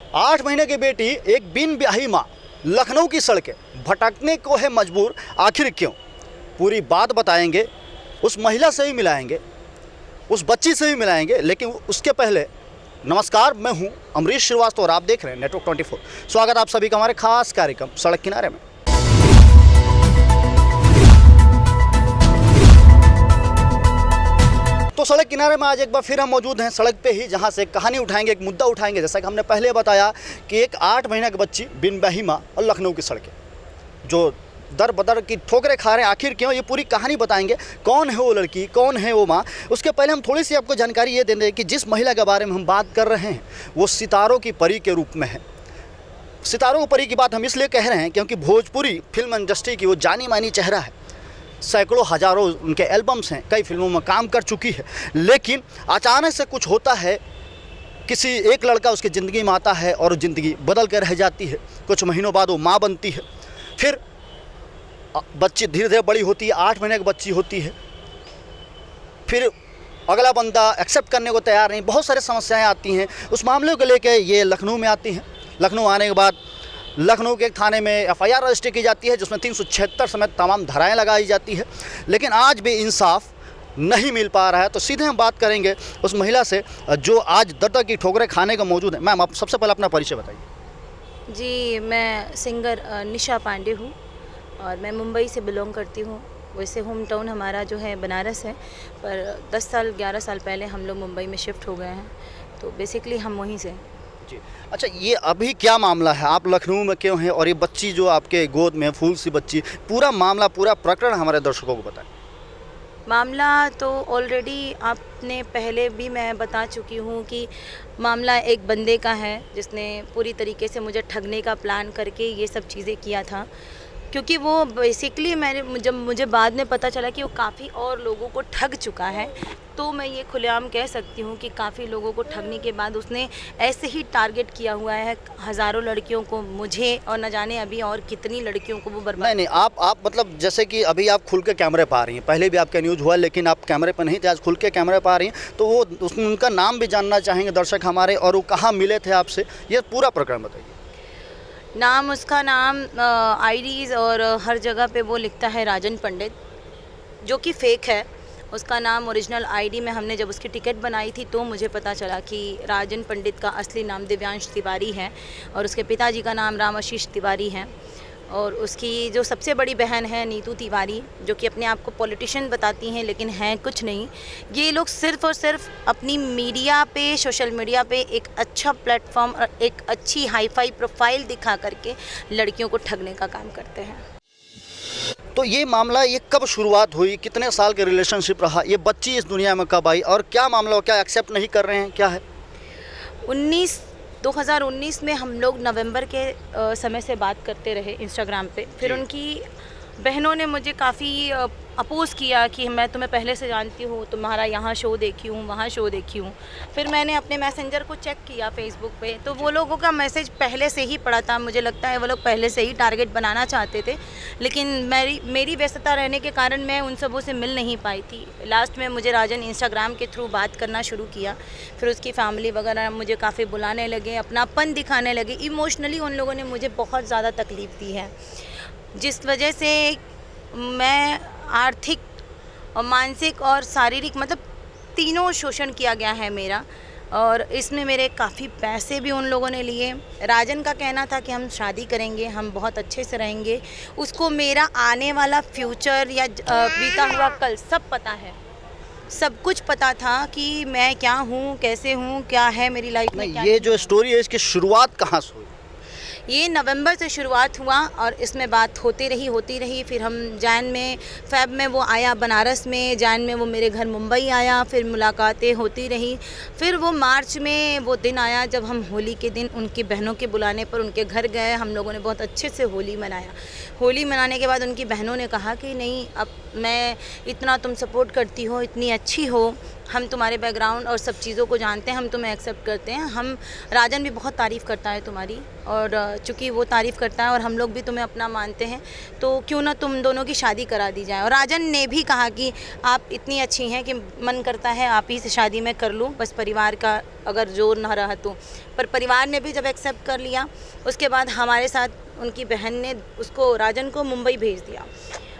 8 महीने की बेटी एक बिन ब्याही माँ लखनऊ की सड़कें भटकने को है मजबूर, आखिर क्यों? पूरी बात बताएंगे, उस महिला से भी मिलाएंगे, उस बच्ची से भी मिलाएंगे। लेकिन उसके पहले नमस्कार, मैं हूं अमरीश श्रीवास्तव और आप देख रहे हैं नेटवर्क 24। स्वागत आप सभी का हमारे खास कार्यक्रम सड़क किनारे में। तो सड़क किनारे में आज एक बार फिर हम मौजूद हैं सड़क पे ही, जहां से कहानी उठाएंगे, एक मुद्दा उठाएंगे। जैसा कि हमने पहले बताया कि एक 8 महीने की बच्ची बिन ब्याही माँ और लखनऊ की सड़कें जो दर बदर की ठोकरें खा रहे हैं, आखिर क्यों? ये पूरी कहानी बताएंगे। कौन है वो लड़की, कौन है वो माँ? उसके पहले हम थोड़ी सी आपको जानकारी ये दे दें कि जिस महिला के बारे में हम बात कर रहे हैं वो सितारों की परी के रूप में है। सितारों की परी की बात हम इसलिए कह रहे हैं क्योंकि भोजपुरी फिल्म इंडस्ट्री की वो जानी मानी चेहरा है। सैकड़ों हजारों उनके एल्बम्स हैं, कई फिल्मों में काम कर चुकी है। लेकिन अचानक से कुछ होता है, किसी एक लड़का उसकी ज़िंदगी में आता है और ज़िंदगी बदल कर रह जाती है। कुछ महीनों बाद वो माँ बनती है, फिर बच्ची धीरे धीरे बड़ी होती है, 8 महीने की बच्ची होती है। फिर अगला बंदा एक्सेप्ट करने को तैयार नहीं, बहुत सारी समस्याएं आती हैं। उस मामले को लेकर ये लखनऊ में आती हैं। लखनऊ आने के बाद लखनऊ के एक थाने में FIR रजिस्टर की जाती है, जिसमें 376 समेत तमाम धाराएं लगाई जाती है। लेकिन आज भी इंसाफ नहीं मिल पा रहा है। तो सीधे हम बात करेंगे उस महिला से जो आज दर की ठोकरें खाने का मौजूद है। मैम, आप सबसे पहले अपना परिचय बताइए। जी, मैं सिंगर निशा पांडे हूँ और मैं मुंबई से बिलोंग करती हूँ। वैसे होम टाउन हमारा जो है बनारस है, पर 10 साल 11 साल पहले हम लोग मुंबई में शिफ्ट हो गए हैं, तो बेसिकली हम वहीं से जी। अच्छा, ये अभी क्या मामला है? आप लखनऊ में क्यों हैं? और ये बच्ची जो आपके गोद में फूल सी बच्ची, पूरा मामला, पूरा प्रकरण हमारे दर्शकों को बताएं। मामला तो ऑलरेडी आपने पहले भी मैं बता चुकी हूँ कि मामला एक बंदे का है जिसने पूरी तरीके से मुझे ठगने का प्लान करके ये सब चीज़ें किया था। क्योंकि वो बेसिकली जब मुझे बाद में पता चला कि वो काफ़ी और लोगों को ठग चुका है, तो मैं ये खुलेआम कह सकती हूँ कि काफ़ी लोगों को ठगने के बाद उसने ऐसे ही टारगेट किया हुआ है हज़ारों लड़कियों को, मुझे और न जाने अभी और कितनी लड़कियों को वो बर्बाद। नहीं, आप मतलब जैसे कि अभी आप खुल के कैमरे पा रही हैं, पहले भी आपका न्यूज़ हुआ लेकिन आप कैमरे पर नहीं थे, आज खुल के कैमरे पा रही हैं, तो वो उनका नाम भी जानना चाहेंगे दर्शक हमारे, और वो कहाँ मिले थे आपसे, ये पूरा प्रकरण बताइए। नाम, उसका नाम आईडीज़ और हर जगह पे वो लिखता है राजन पंडित, जो कि फ़ेक है। उसका नाम ओरिजिनल आईडी में हमने जब उसकी टिकट बनाई थी तो मुझे पता चला कि राजन पंडित का असली नाम दिव्यांश तिवारी है और उसके पिताजी का नाम राम आशीष तिवारी है, और उसकी जो सबसे बड़ी बहन है नीतू तिवारी, जो कि अपने आप को पॉलिटिशियन बताती हैं लेकिन हैं कुछ नहीं। ये लोग सिर्फ़ और सिर्फ अपनी मीडिया पे, सोशल मीडिया पे एक अच्छा प्लेटफॉर्म और एक अच्छी हाई-फाई प्रोफाइल दिखा करके लड़कियों को ठगने का काम करते हैं। तो ये मामला, ये कब शुरुआत हुई, कितने साल के रिलेशनशिप रहा, ये बच्ची इस दुनिया में कब आई और क्या मामला हो? क्या एक्सेप्ट नहीं कर रहे हैं, क्या है? 2019 में हम लोग नवंबर के समय से बात करते रहे इंस्टाग्राम पे। फिर उनकी बहनों ने मुझे काफ़ी अपोज़ किया कि मैं तुम्हें पहले से जानती हूँ, तुम्हारा यहाँ शो देखी हूँ, वहाँ शो देखी हूँ। फिर मैंने अपने मैसेंजर को चेक किया फेसबुक पे, तो वो लोगों का मैसेज पहले से ही पड़ा था। मुझे लगता है वो लोग पहले से ही टारगेट बनाना चाहते थे, लेकिन मेरी व्यस्तता रहने के कारण मैं उन सबों से मिल नहीं पाई थी। लास्ट में मुझे राजन इंस्टाग्राम के थ्रू बात करना शुरू किया, फिर उसकी फैमिली वगैरह मुझे काफ़ी बुलाने लगे, अपनापन दिखाने लगे। इमोशनली उन लोगों ने मुझे बहुत ज़्यादा तकलीफ़ दी है, जिस वजह से मैं आर्थिक और मानसिक और शारीरिक, मतलब तीनों शोषण किया गया है मेरा, और इसमें मेरे काफ़ी पैसे भी उन लोगों ने लिए। राजन का कहना था कि हम शादी करेंगे, हम बहुत अच्छे से रहेंगे, उसको मेरा आने वाला फ्यूचर या बीता हुआ कल सब पता है, सब कुछ पता था कि मैं क्या हूँ, कैसे हूँ, क्या है मेरी लाइफ में। ये जो स्टोरी है, इसकी शुरुआत कहाँ से हुई? ये नवंबर से शुरुआत हुआ और इसमें बात होती रही। फिर हम फ़ेब में वो आया बनारस में, जैन में वो मेरे घर मुंबई आया, फिर मुलाकातें होती रही। फिर वो मार्च में वो दिन आया जब हम होली के दिन उनकी बहनों के बुलाने पर उनके घर गए। हम लोगों ने बहुत अच्छे से होली मनाया। होली मनाने के बाद उनकी बहनों ने कहा कि नहीं, अब मैं इतना तुम सपोर्ट करती हो, इतनी अच्छी हो, हम तुम्हारे बैकग्राउंड और सब चीज़ों को जानते हैं, हम तुम्हें एक्सेप्ट करते हैं। हम राजन भी बहुत तारीफ़ करता है तुम्हारी, और चूँकि वो तारीफ़ करता है और हम लोग भी तुम्हें अपना मानते हैं, तो क्यों ना तुम दोनों की शादी करा दी जाए। और राजन ने भी कहा कि आप इतनी अच्छी हैं कि मन करता है आप ही से शादी मैं कर लूँ, बस परिवार का अगर जोर ना रहा तो। पर परिवार ने भी जब एक्सेप्ट कर लिया, उसके बाद हमारे साथ उनकी बहन ने उसको, राजन को, मुंबई भेज दिया।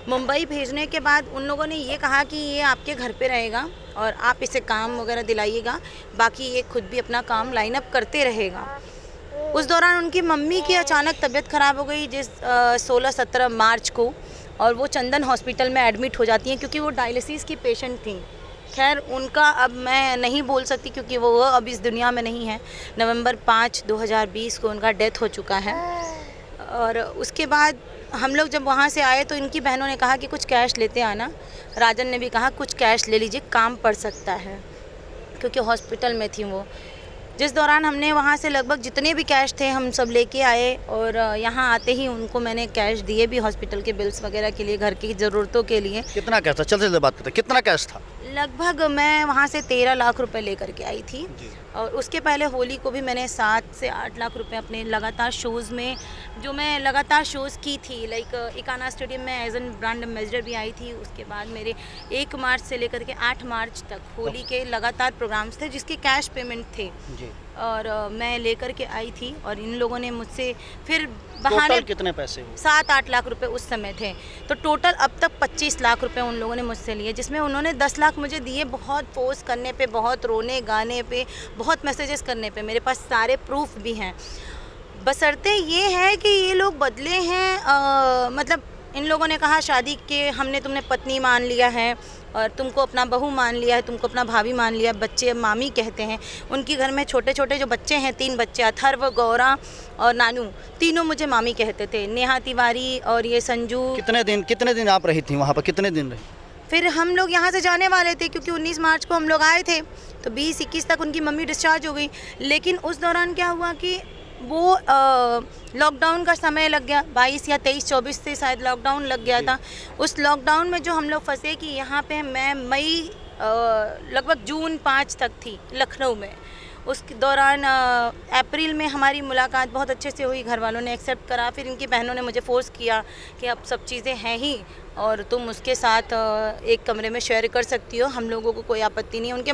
मुंबई भेजने के बाद उन लोगों ने ये कहा कि ये आपके घर पे रहेगा और आप इसे काम वगैरह दिलाइएगा, बाकी ये खुद भी अपना काम लाइन अप करते रहेगा। उस दौरान उनकी मम्मी की अचानक तबीयत ख़राब हो गई, जिस 16-17 मार्च को, और वो चंदन हॉस्पिटल में एडमिट हो जाती हैं क्योंकि वो डायलिसिस की पेशेंट थी। खैर उनका अब मैं नहीं बोल सकती क्योंकि वो अब इस दुनिया में नहीं है। नवंबर 5, 2020 को उनका डेथ हो चुका है। और उसके बाद हम लोग जब वहाँ से आए तो इनकी बहनों ने कहा कि कुछ कैश लेते आना। राजन ने भी कहा कुछ कैश ले लीजिए, काम पड़ सकता है, क्योंकि हॉस्पिटल में थी वो। जिस दौरान हमने वहाँ से लगभग जितने भी कैश थे हम सब लेके आए, और यहाँ आते ही उनको मैंने कैश दिए भी हॉस्पिटल के बिल्स वगैरह के लिए, घर की ज़रूरतों के लिए। कितना कैश था, चलते चलते बात करते, कितना कैश था? लगभग मैं वहाँ से 13 लाख रुपए लेकर के आई थी। और उसके पहले होली को भी मैंने 7 से 8 लाख रुपए अपने लगातार शोज़ में, जो मैं लगातार शोज़ की थी, लाइक इकाना स्टेडियम में एज एन ब्रांड एम्बेसडर भी आई थी। उसके बाद मेरे 1 मार्च से लेकर के 8 मार्च तक होली के लगातार प्रोग्राम्स थे जिसके कैश पेमेंट थे जी। और मैं लेकर के आई थी, और इन लोगों ने मुझसे फिर बहाने, कितने पैसे हुए? 7-8 लाख रुपए उस समय थे, तो टोटल अब तक 25 लाख रुपए उन लोगों ने मुझसे लिए, जिसमें उन्होंने 10 लाख मुझे दिए बहुत फोर्स करने पे, बहुत रोने गाने पे, बहुत मैसेजेस करने पे। मेरे पास सारे प्रूफ भी हैं। बशर्ते ये है कि ये लोग बदले हैं, मतलब इन लोगों ने कहा शादी के हमने तुमने पत्नी मान लिया है और तुमको अपना बहू मान लिया है, तुमको अपना भाभी मान लिया। बच्चे मामी कहते हैं। उनके घर में छोटे छोटे जो बच्चे हैं, 3 बच्चे, अथर्व, गौरा और नानू, तीनों मुझे मामी कहते थे। नेहा तिवारी और ये संजू। कितने दिन आप रही थी वहाँ पर, कितने दिन रही? फिर हम लोग यहाँ से जाने वाले थे क्योंकि 19 मार्च को हम लोग आए थे, तो 20-21 तक उनकी मम्मी डिस्चार्ज हो गई। लेकिन उस दौरान क्या हुआ कि वो लॉकडाउन का समय लग गया, 22 या 23-24 से शायद लॉकडाउन लग गया था। उस लॉकडाउन में जो हम लोग फंसे कि यहाँ पे मैं मई लगभग जून 5 तक थी लखनऊ में। उस दौरान अप्रैल में हमारी मुलाकात बहुत अच्छे से हुई, घर वालों ने एक्सेप्ट करा। फिर इनकी बहनों ने मुझे फोर्स किया कि अब सब चीज़ें हैं ही और तुम उसके साथ एक कमरे में शेयर कर सकती हो, हम लोगों को कोई आपत्ति नहीं है। उनके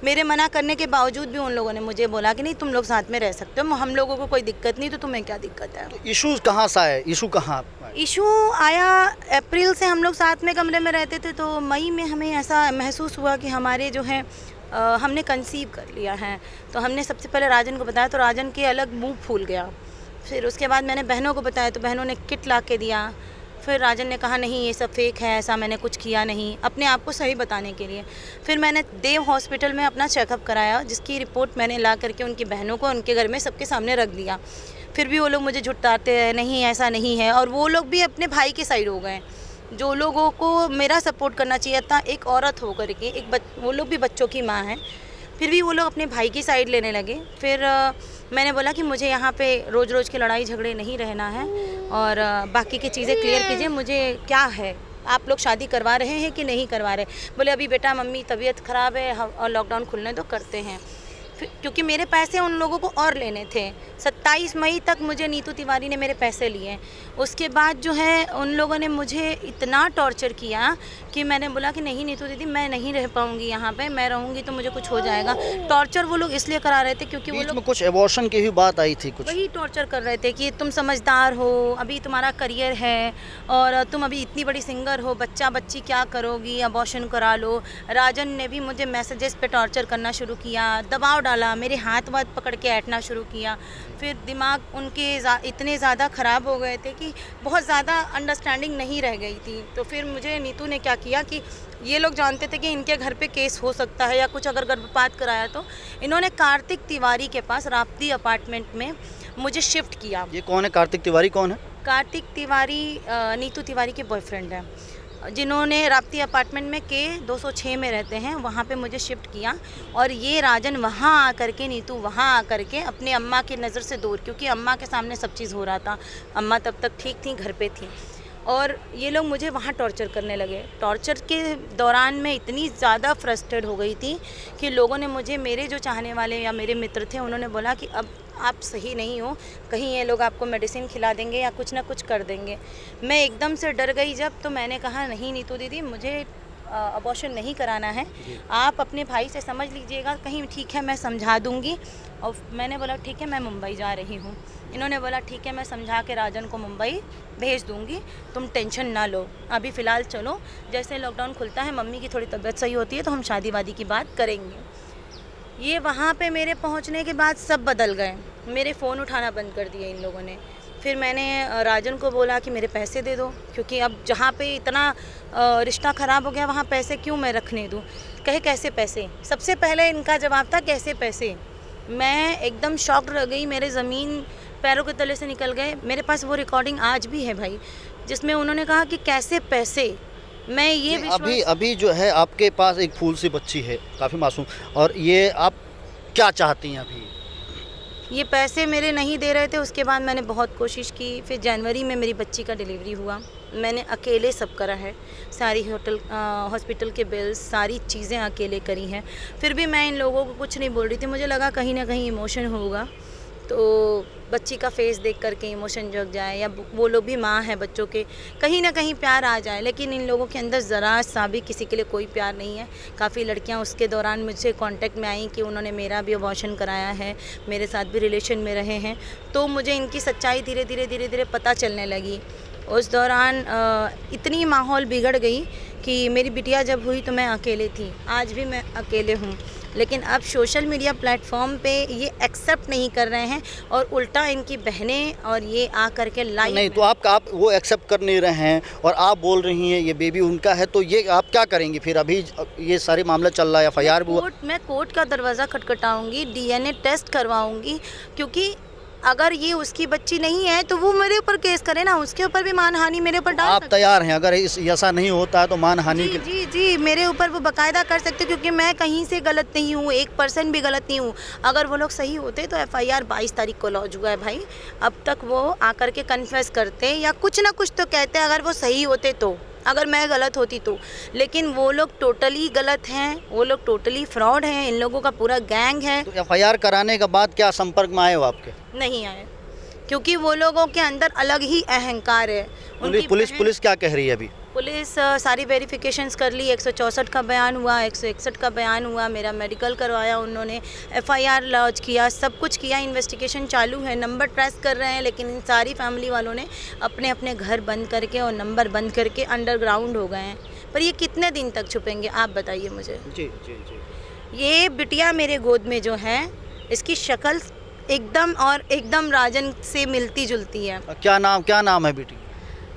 मेरे मना करने के बावजूद भी उन लोगों ने मुझे बोला कि नहीं तुम लोग साथ में रह सकते हो, हम लोगों को कोई दिक्कत नहीं, तो तुम्हें क्या दिक्कत है। तो इशू कहाँ से आया? इशू आया अप्रैल से हम लोग साथ में कमरे में रहते थे, तो मई में हमें ऐसा महसूस हुआ कि हमारे जो है हमने कंसीव कर लिया है। तो हमने सबसे पहले राजन को बताया, तो राजन के अलग मुंह फूल गया। फिर उसके बाद मैंने बहनों को बताया, तो बहनों ने किट ला के दिया। फिर राजन ने कहा नहीं ये सब फेक है, ऐसा मैंने कुछ किया नहीं, अपने आप को सही बताने के लिए। फिर मैंने देव हॉस्पिटल में अपना चेकअप कराया, जिसकी रिपोर्ट मैंने ला करके उनकी बहनों को उनके घर में सबके सामने रख दिया। फिर भी वो लोग मुझे झुठलाते हैं, नहीं ऐसा नहीं है। और वो लोग भी अपने भाई के साइड हो गए। जो लोगों को मेरा सपोर्ट करना चाहिए था, एक औरत होकर के, वो लोग भी बच्चों की माँ हैं, फिर भी वो लोग अपने भाई की साइड लेने लगे। फिर मैंने बोला कि मुझे यहाँ पे रोज़ रोज़ के लड़ाई झगड़े नहीं रहना है और बाकी की चीज़ें क्लियर कीजिए, मुझे क्या है, आप लोग शादी करवा रहे हैं कि नहीं करवा रहे। बोले अभी बेटा मम्मी तबीयत ख़राब है और लॉकडाउन खुलने तो करते हैं। क्योंकि मेरे पैसे उन लोगों को और लेने थे। 27 मई तक मुझे नीतू तिवारी ने मेरे पैसे लिए। उसके बाद जो है उन लोगों ने मुझे इतना टॉर्चर किया कि मैंने बोला कि नहीं नीतू दीदी मैं नहीं रह पाऊँगी यहाँ पे, मैं रहूँगी तो मुझे कुछ हो जाएगा। टॉर्चर वो लोग इसलिए करा रहे थे क्योंकि वो लोग कुछ एबॉर्शन की भी बात आई थी, कुछ वही टॉर्चर कर रहे थे कि तुम समझदार हो, अभी तुम्हारा करियर है और तुम अभी इतनी बड़ी सिंगर हो, बच्चा बच्ची क्या करोगी, अबॉर्शन करा लो। राजन ने भी मुझे मैसेजेस पे टॉर्चर करना शुरू किया, दबाव डाला, मेरे हाथ वाथ पकड़ के ऐंठना शुरू किया। फिर दिमाग उनके इतने ज़्यादा ख़राब हो गए थे कि बहुत ज़्यादा अंडरस्टैंडिंग नहीं रह गई थी। तो फिर मुझे नीतू ने क्या किया कि ये लोग जानते थे कि इनके घर पे केस हो सकता है या कुछ अगर गर्भपात कराया, तो इन्होंने कार्तिक तिवारी के पास राप्ती अपार्टमेंट में मुझे शिफ्ट किया। ये कौन है कार्तिक तिवारी? कौन है कार्तिक तिवारी? नीतू तिवारी के बॉयफ्रेंड है, जिन्होंने राप्ती अपार्टमेंट में के 206 में रहते हैं, वहाँ पे मुझे शिफ्ट किया। और ये राजन वहाँ आकर के, नीतू वहाँ आकर के अपने अम्मा की नज़र से दूर, क्योंकि अम्मा के सामने सब चीज़ हो रहा था, अम्मा तब तक ठीक थी, घर पे थी, और ये लोग मुझे वहाँ टॉर्चर करने लगे। टॉर्चर के दौरान मैं इतनी ज़्यादा फ्रस्ट्रेट हो गई थी कि लोगों ने मुझे, मेरे जो चाहने वाले या मेरे मित्र थे, उन्होंने बोला कि अब आप सही नहीं हो, कहीं ये लोग आपको मेडिसिन खिला देंगे या कुछ ना कुछ कर देंगे। मैं एकदम से डर गई जब, तो मैंने कहा नहीं नीतू दीदी, मुझे अबॉर्शन नहीं कराना है, आप अपने भाई से समझ लीजिएगा, कहीं ठीक है मैं समझा दूंगी। और मैंने बोला ठीक है मैं मुंबई जा रही हूँ। इन्होंने बोला ठीक है मैं समझा के राजन को मुंबई भेज दूंगी, तुम टेंशन ना लो, अभी फ़िलहाल चलो, जैसे लॉकडाउन खुलता है मम्मी की थोड़ी तबीयत सही होती है तो हम शादी वादी की बात करेंगे। ये वहाँ पे मेरे पहुँचने के बाद सब बदल गए, मेरे फ़ोन उठाना बंद कर दिए इन लोगों ने। फिर मैंने राजन को बोला कि मेरे पैसे दे दो, क्योंकि अब जहाँ पे इतना रिश्ता ख़राब हो गया वहाँ पैसे क्यों मैं रखने दूँ। कहे कैसे पैसे, सबसे पहले इनका जवाब था कैसे पैसे। मैं एकदम शॉक रह गई, मेरे ज़मीन पैरों के तले से निकल गए। मेरे पास वो रिकॉर्डिंग आज भी है भाई, जिसमें उन्होंने कहा कि कैसे पैसे। मैं ये अभी जो है आपके पास एक फूल सी बच्ची है, काफ़ी मासूम, और ये आप क्या चाहती हैं अभी? ये पैसे मेरे नहीं दे रहे थे। उसके बाद मैंने बहुत कोशिश की, फिर जनवरी में मेरी बच्ची का डिलीवरी हुआ। मैंने अकेले सब करा है, सारी हॉस्पिटल के बिल्स, सारी चीज़ें अकेले करी हैं। फिर भी मैं इन लोगों को कुछ नहीं बोल रही थी, मुझे लगा कहीं ना कहीं इमोशन होगा, तो बच्ची का फेस देख करके इमोशन जग जाए, या वो लोग भी माँ है बच्चों के, कहीं ना कहीं प्यार आ जाए। लेकिन इन लोगों के अंदर ज़रा सा भी किसी के लिए कोई प्यार नहीं है। काफ़ी लड़कियां उसके दौरान मुझसे कांटेक्ट में आई कि उन्होंने मेरा भी अबॉर्शन कराया है, मेरे साथ भी रिलेशन में रहे हैं, तो मुझे इनकी सच्चाई धीरे धीरे पता चलने लगी। उस दौरान इतनी माहौल बिगड़ गई कि मेरी बिटिया जब हुई तो मैं अकेले थी, आज भी मैं अकेले हूँ। लेकिन अब सोशल मीडिया प्लेटफॉर्म पे ये एक्सेप्ट नहीं कर रहे हैं, और उल्टा इनकी बहनें और ये आ करके लाइव नहीं, तो आप वो एक्सेप्ट कर नहीं रहे हैं और आप बोल रही हैं ये बेबी उनका है, तो ये आप क्या करेंगे फिर? अभी ये सारे मामला चल रहा है, FIR भी हुआ। मैं कोर्ट का दरवाज़ा खटखटाऊंगी, DNA टेस्ट करवाऊंगी, क्योंकि अगर ये उसकी बच्ची नहीं है तो वो मेरे ऊपर केस करे ना, उसके ऊपर भी मानहानि मेरे ऊपर डाल आप तैयार हैं? अगर ऐसा नहीं होता है तो मानहानि जी, जी जी मेरे ऊपर वो बाकायदा कर सकते, क्योंकि मैं कहीं से गलत नहीं हूँ, 1% भी गलत नहीं हूँ। अगर वो लोग सही होते तो FIR 22 तारीख को लॉन्च हुआ है भाई, अब तक वो आकर के कन्फेस करते या कुछ ना कुछ तो कहते, अगर वो सही होते तो, अगर मैं गलत होती तो। लेकिन वो लोग टोटली गलत हैं, वो लोग टोटली फ्रॉड हैं, इन लोगों का पूरा गैंग है। तो FIR कराने के बाद क्या संपर्क में आए हो आपके? नहीं आए, क्योंकि वो लोगों के अंदर अलग ही अहंकार है। पुलिस क्या कह रही है अभी? पुलिस सारी वेरिफिकेशंस कर ली, 164 का बयान हुआ, 161 का बयान हुआ, मेरा मेडिकल करवाया उन्होंने, FIR लॉन्च किया, सब कुछ किया, इन्वेस्टिगेशन चालू है, नंबर ट्रेस कर रहे हैं। लेकिन इन सारी फैमिली वालों ने अपने अपने घर बंद करके और नंबर बंद करके अंडरग्राउंड हो गए हैं। पर ये कितने दिन तक छुपेंगे आप बताइए मुझे। जी जी जी। ये बिटिया मेरे गोद में जो है, इसकी शक्ल एकदम राजन से मिलती जुलती है। क्या नाम है बेटी?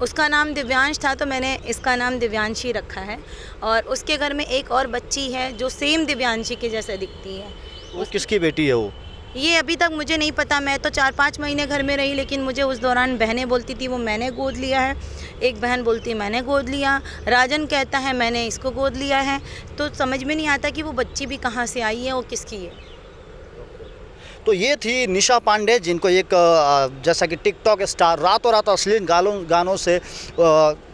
उसका नाम दिव्यांश था, तो मैंने इसका नाम दिव्यांशी रखा है। और उसके घर में एक और बच्ची है जो सेम दिव्यांशी के जैसे दिखती है। वो किसकी बेटी है वो? ये अभी तक मुझे नहीं पता, मैं तो 4-5 महीने घर में रही, लेकिन मुझे उस दौरान बहनें बोलती थी वो मैंने गोद लिया है, एक बहन बोलती है मैंने गोद लिया, राजन कहता है मैंने इसको गोद लिया है। तो समझ में नहीं आता कि वो बच्ची भी कहाँ से आई है और किसकी है। तो ये थी निशा पांडे, जिनको एक जैसा कि टिकटॉक स्टार रातों रात अश्लील गानों से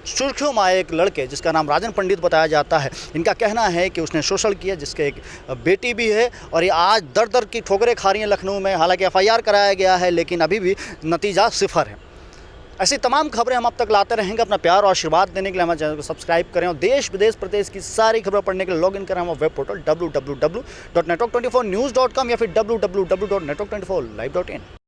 सुर्खियों में आए एक लड़के जिसका नाम राजन पंडित बताया जाता है। इनका कहना है कि उसने शोषण किया, जिसके एक बेटी भी है, और ये आज दर की ठोकरें खा रही हैं लखनऊ में। हालांकि FIR कराया गया है, लेकिन अभी भी नतीजा 0 है। ऐसी तमाम खबरें हम अब तक लाते रहेंगे। अपना प्यार और आशीर्वाद देने के लिए हमारे चैनल को सब्सक्राइब करें, और देश विदेश प्रदेश की सारी खबरें पढ़ने के लिए लॉगिन करें हमारे वेब पोर्टल www.network24news.com या फिर www.network24live.in।